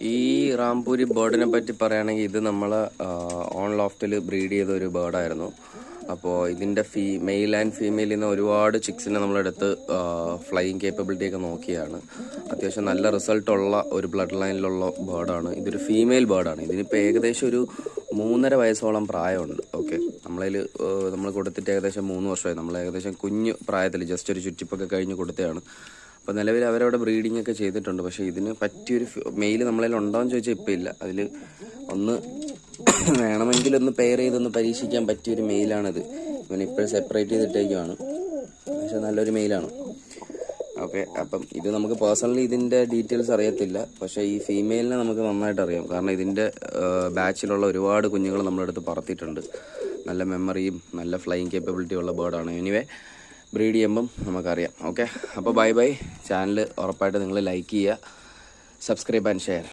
ഈ റാംപൂരി ബേർഡിനെ പറ്റി പറയുകയാണെങ്കിൽ ഇത് നമ്മൾ ഓൺ ലോഫ്റ്റിൽ ബ്രീഡ് ചെയ്ത ഒരു ബേർഡായിരുന്നു. അപ്പോൾ ഇതിൻ്റെ മെയിൽ ആൻഡ് ഫീമെയിൽ നിന്ന് ഒരുപാട് ചിക്സിനെ നമ്മളെടുത്ത് ഫ്ലൈയിങ് കേപ്പബിലിറ്റി ഒക്കെ നോക്കിയാണ്. അത്യാവശ്യം നല്ല റിസൾട്ടുള്ള ഒരു ബ്ലഡ് ലൈനിലുള്ള ബേർഡാണ്. ഇതൊരു ഫീമെയിൽ ബേർഡാണ്. ഇതിനിപ്പോൾ ഏകദേശം ഒരു 3.5 വയസ്സോളം പ്രായമുണ്ട്. ഓക്കെ, നമ്മൾ കൊടുത്തിട്ട് ഏകദേശം 3 വർഷമായി. നമ്മൾ ഏകദേശം കുഞ്ഞു പ്രായത്തിൽ ജസ്റ്റ് ഒരു ചുറ്റിപ്പൊക്കെ കഴിഞ്ഞ് കൊടുത്തതാണ്. അപ്പോൾ നിലവിൽ അവരവിടെ ബ്രീഡിംഗ് ഒക്കെ ചെയ്തിട്ടുണ്ട്. പക്ഷേ ഇതിന് പറ്റിയൊരു മെയിൽ നമ്മളതിൽ ഉണ്ടോയെന്ന് ചോദിച്ചാൽ ഇപ്പോൾ ഇല്ല. അതിൽ ഒന്ന് വേണമെങ്കിലൊന്ന് പെയർ ചെയ്തൊന്ന് പരീക്ഷിക്കാൻ പറ്റിയൊരു മെയിലാണിത്. ഇവനിപ്പോൾ സെപ്പറേറ്റ് ചെയ്തിട്ടേക്കുവാണ്. പക്ഷെ നല്ലൊരു മെയിലാണ്. ഓക്കെ, അപ്പം ഇത് നമുക്ക് പേഴ്സണലി ഇതിൻ്റെ ഡീറ്റെയിൽസ് അറിയത്തില്ല. പക്ഷേ ഈ ഫീമെയിലിനെ നമുക്ക് നന്നായിട്ട് അറിയാം. കാരണം ഇതിൻ്റെ ബാച്ചിലുള്ള ഒരുപാട് കുഞ്ഞുങ്ങൾ നമ്മളടുത്ത് പറത്തിയിട്ടുണ്ട്. നല്ല മെമ്മറിയും നല്ല ഫ്ലൈയിങ് കേപ്പബിലിറ്റി ഉള്ള ബേർഡാണ്. എനിവേ ബ്രീഡ് ചെയ്യുമ്പം നമുക്കറിയാം. ഓക്കെ, അപ്പോൾ ബൈ. ചാനൽ ഉറപ്പായിട്ട് നിങ്ങൾ ലൈക്ക് ചെയ്യുക, സബ്സ്ക്രൈബ് ആൻഡ് ഷെയർ.